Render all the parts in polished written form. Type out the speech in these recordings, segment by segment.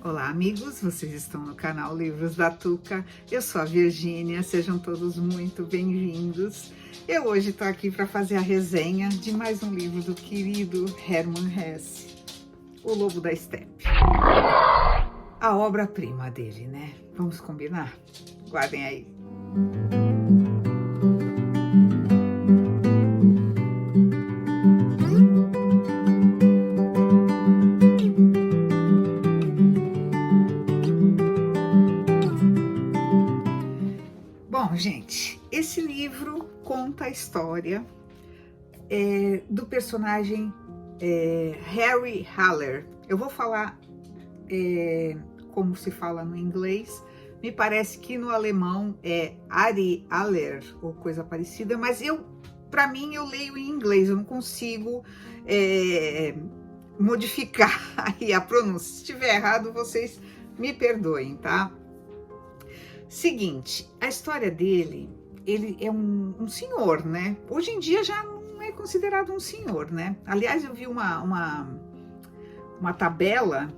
Olá, amigos, vocês estão no canal Livros da Tuca. Eu sou a Virgínia, sejam todos muito bem-vindos. Eu hoje estou aqui para fazer a resenha de mais um livro do querido Hermann Hesse, O Lobo da Estepe. A obra-prima dele, né? Vamos combinar? Guardem aí. Bom, gente, esse livro conta a história do personagem Harry Haller. Eu vou falar como se fala no inglês. Me parece que no alemão é Ari Haller ou coisa parecida, mas para mim, eu leio em inglês, eu não consigo modificar aí a pronúncia. Se estiver errado, vocês me perdoem, tá? Seguinte, a história dele, ele é um senhor, né? Hoje em dia já não é considerado um senhor, né? Aliás, eu vi uma tabela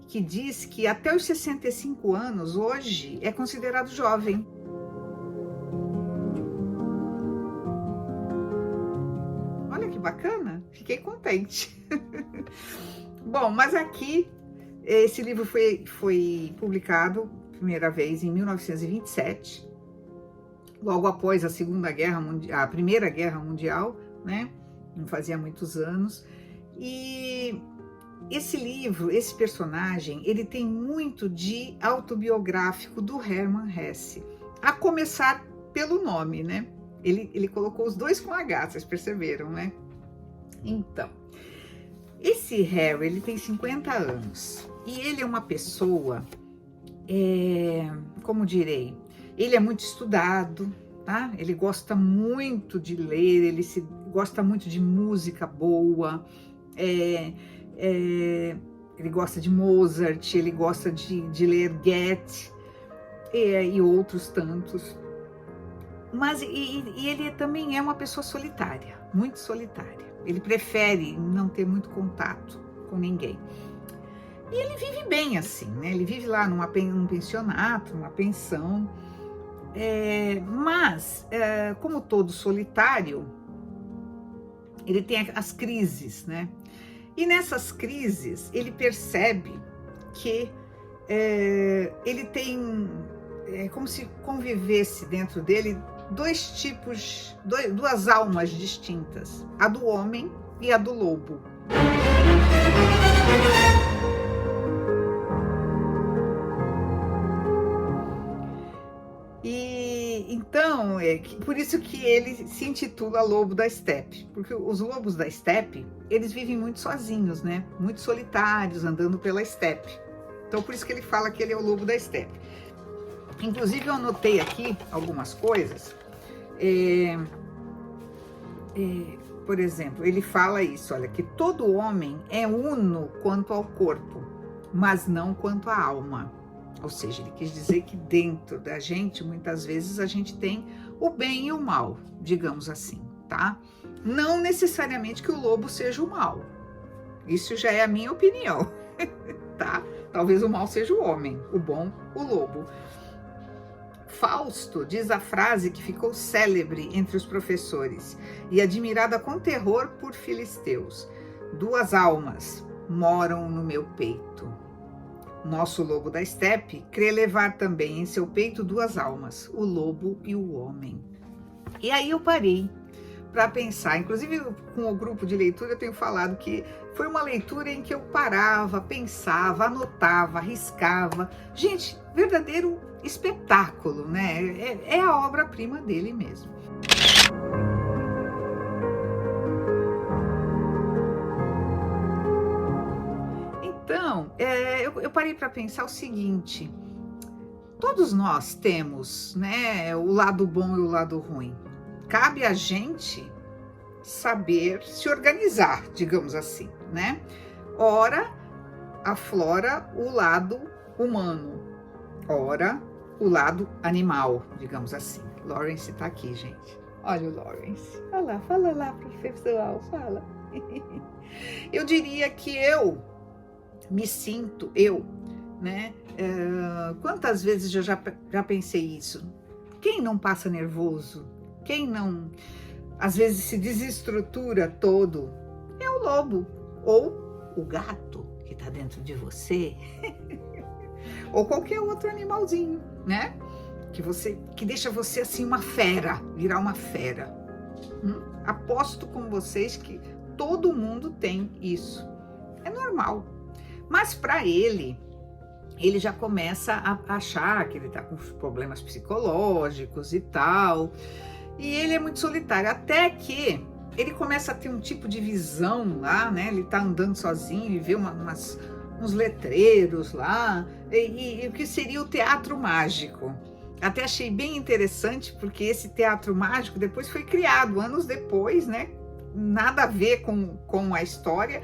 que diz que até os 65 anos, hoje, é considerado jovem. Olha que bacana, fiquei contente. Bom, mas aqui, esse livro foi publicado primeira vez em 1927, logo após a Primeira Guerra Mundial, né? Não fazia muitos anos. E esse livro, esse personagem, ele tem muito de autobiográfico do Hermann Hesse, a começar pelo nome, né? Ele colocou os dois com H, vocês perceberam, né? Então, esse Harry, ele tem 50 anos e ele é uma pessoa, como direi, ele é muito estudado, tá? Ele gosta muito de ler, gosta muito de música boa, ele gosta de Mozart, ele gosta de ler Goethe e outros tantos. Mas ele também é uma pessoa solitária, muito solitária. Ele prefere não ter muito contato com ninguém. E ele vive bem assim, né? Ele vive lá num pensionato, numa pensão. Mas, como todo solitário, ele tem as crises, né? E nessas crises, ele percebe que ele tem, como se convivesse dentro dele duas almas distintas, a do homem e a do lobo. Então, por isso que ele se intitula Lobo da Estepe, porque os lobos da estepe, eles vivem muito sozinhos, né? Muito solitários, andando pela estepe. Então, por isso que ele fala que ele é o lobo da estepe. Inclusive, eu anotei aqui algumas coisas. Por exemplo, ele fala isso, olha, que todo homem é uno quanto ao corpo, mas não quanto à alma. Ou seja, ele quis dizer que dentro da gente, muitas vezes, a gente tem o bem e o mal, digamos assim, tá? Não necessariamente que o lobo seja o mal. Isso já é a minha opinião, tá? Talvez o mal seja o homem, o bom, o lobo. Fausto diz a frase que ficou célebre entre os professores e admirada com terror por filisteus: duas almas moram no meu peito. Nosso lobo da estepe crê levar também em seu peito duas almas, o lobo e o homem. E aí eu parei para pensar, inclusive com o grupo de leitura eu tenho falado que foi uma leitura em que eu parava, pensava, anotava, riscava. Gente, verdadeiro espetáculo, né? É a obra-prima dele mesmo. Então, eu parei para pensar o seguinte: todos nós temos, né, o lado bom e o lado ruim. Cabe a gente saber se organizar, digamos assim, né? Ora, aflora o lado humano, ora, o lado animal, digamos assim. Lawrence está aqui, gente. Olha o Lawrence. Olha lá, fala lá pro pessoal, fala. Eu diria que eu me sinto, né? Quantas vezes eu já pensei isso? Quem não passa nervoso? Quem não, às vezes, se desestrutura todo? É o lobo, ou o gato que está dentro de você, ou qualquer outro animalzinho, né? Que deixa você assim uma fera, virar uma fera. Aposto com vocês que todo mundo tem isso. É normal. Mas para ele já começa a achar que ele está com problemas psicológicos e tal. E ele é muito solitário, até que ele começa a ter um tipo de visão lá, né? Ele tá andando sozinho e vê uns letreiros lá, e o que seria o teatro mágico. Até achei bem interessante, porque esse teatro mágico depois foi criado, anos depois, né? Nada a ver com a história,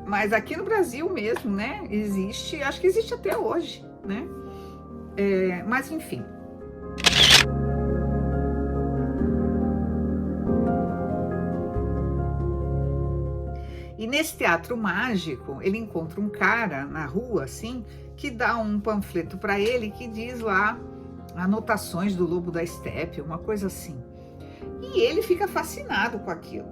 mas aqui no Brasil mesmo, né? Existe, acho que existe até hoje, né? Mas enfim. E nesse teatro mágico, ele encontra um cara na rua, assim, que dá um panfleto para ele que diz lá anotações do Lobo da Estepe, uma coisa assim. E ele fica fascinado com aquilo,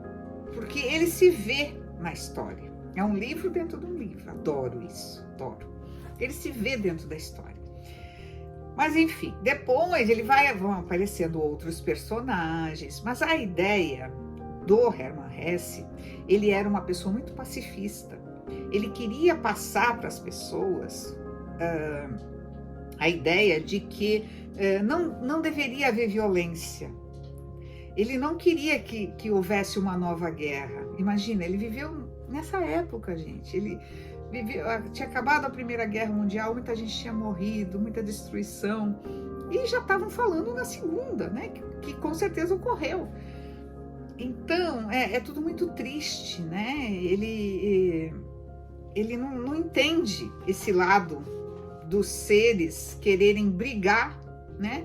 porque ele se vê na história. É um livro dentro de um livro, adoro isso, adoro. Ele se vê dentro da história. Mas enfim, depois vão aparecendo outros personagens, mas a ideia do Hermann Hesse, ele era uma pessoa muito pacifista. Ele queria passar para as pessoas a ideia de que não deveria haver violência. Ele não queria que houvesse uma nova guerra. Imagina, ele viveu nessa época, gente. Ele tinha acabado a Primeira Guerra Mundial, muita gente tinha morrido, muita destruição. E já estavam falando na Segunda, né? Que com certeza ocorreu. Então, é tudo muito triste, né? Ele não entende esse lado dos seres quererem brigar, né?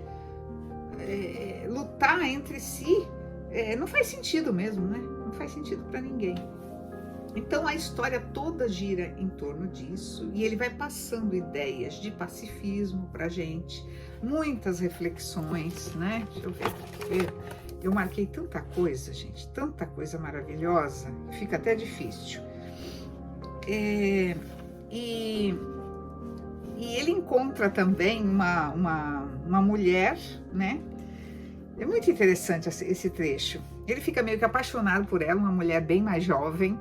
Lutar entre si, não faz sentido mesmo, né? Não faz sentido para ninguém. Então, a história toda gira em torno disso, e ele vai passando ideias de pacifismo pra gente, muitas reflexões, né? Deixa eu ver. Eu marquei tanta coisa, gente, tanta coisa maravilhosa, fica até difícil. E ele encontra também uma mulher, né? É muito interessante esse trecho. Ele fica meio que apaixonado por ela, uma mulher bem mais jovem,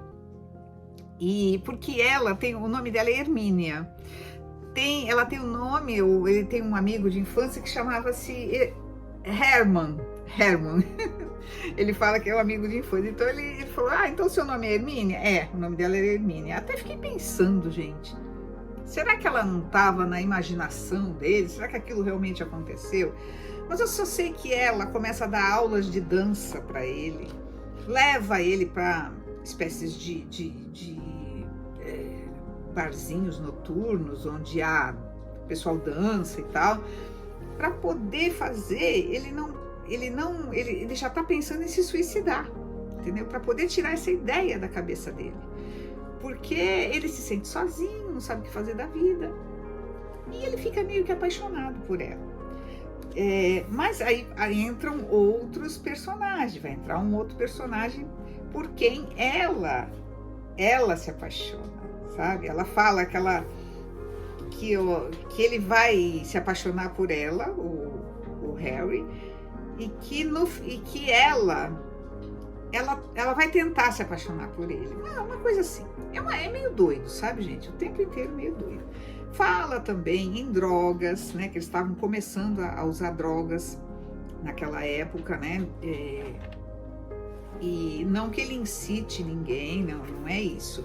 e porque o nome dela é Hermínia. Ela tem um nome, ele tem um amigo de infância que chamava-se Hermann. Ele fala que é um amigo de infância. Então ele falou: então seu nome é Hermínia? O nome dela é Hermínia. Até fiquei pensando, gente, será que ela não estava na imaginação dele? Será que aquilo realmente aconteceu? Mas eu só sei que ela começa a dar aulas de dança para ele, leva ele para espécies de barzinhos noturnos onde o pessoal dança e tal, para poder fazer. Ele já está pensando em se suicidar, entendeu? Para poder tirar essa ideia da cabeça dele, porque ele se sente sozinho, não sabe o que fazer da vida, e ele fica meio que apaixonado por ela. Mas aí entram outros personagens, vai entrar um outro personagem por quem ela se apaixona, sabe? Ela fala que ele vai se apaixonar por ela, o Harry, e que ela vai tentar se apaixonar por ele. Uma coisa assim. É meio doido, sabe, gente? O tempo inteiro meio doido. Fala também em drogas, né? Que eles estavam começando a usar drogas naquela época, né? E não que ele incite ninguém, não é isso.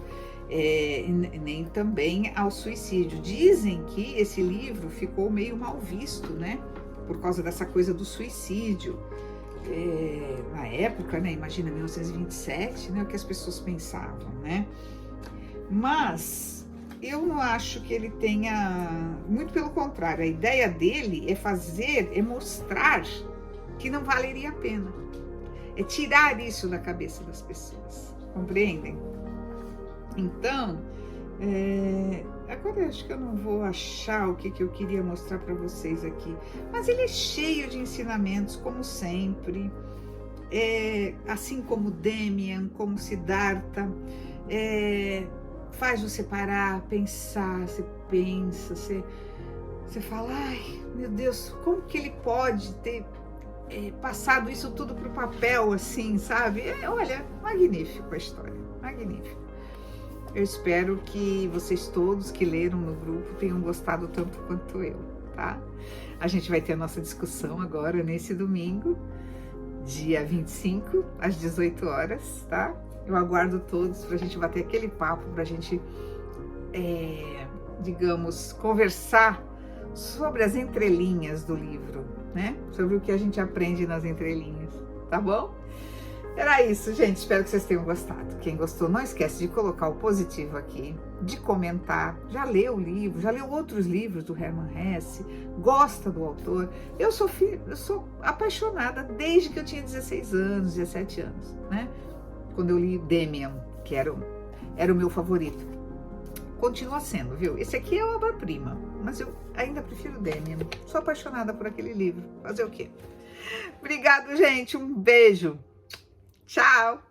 Nem também ao suicídio. Dizem que esse livro ficou meio mal visto, né? Por causa dessa coisa do suicídio. Na época, né? Imagina, 1927, né? O que as pessoas pensavam, né? Mas eu não acho que ele tenha... Muito pelo contrário, a ideia dele é mostrar que não valeria a pena. É tirar isso da cabeça das pessoas, compreendem? Então, Agora eu acho que eu não vou achar o que eu queria mostrar para vocês aqui. Mas ele é cheio de ensinamentos, como sempre. Assim como Demian, como Siddhartha. Faz você parar, pensar, você pensa, você fala, ai, meu Deus, como que ele pode ter passado isso tudo para o papel, assim, sabe? Olha, magnífico a história, magnífico. Eu espero que vocês todos que leram no grupo tenham gostado tanto quanto eu, tá? A gente vai ter a nossa discussão agora, nesse domingo, dia 25, às 18 horas, tá? Eu aguardo todos para a gente bater aquele papo, para a gente, digamos, conversar sobre as entrelinhas do livro, né? Sobre o que a gente aprende nas entrelinhas, tá bom? Era isso, gente. Espero que vocês tenham gostado. Quem gostou, não esquece de colocar o positivo aqui, de comentar. Já leu o livro, já leu outros livros do Hermann Hesse, gosta do autor. Eu sou apaixonada desde que eu tinha 16 anos, 17 anos, né? Quando eu li Demian, que era o meu favorito. Continua sendo, viu? Esse aqui é uma obra-prima, mas eu ainda prefiro Demian. Sou apaixonada por aquele livro. Fazer o quê? Obrigado, gente. Um beijo. Tchau!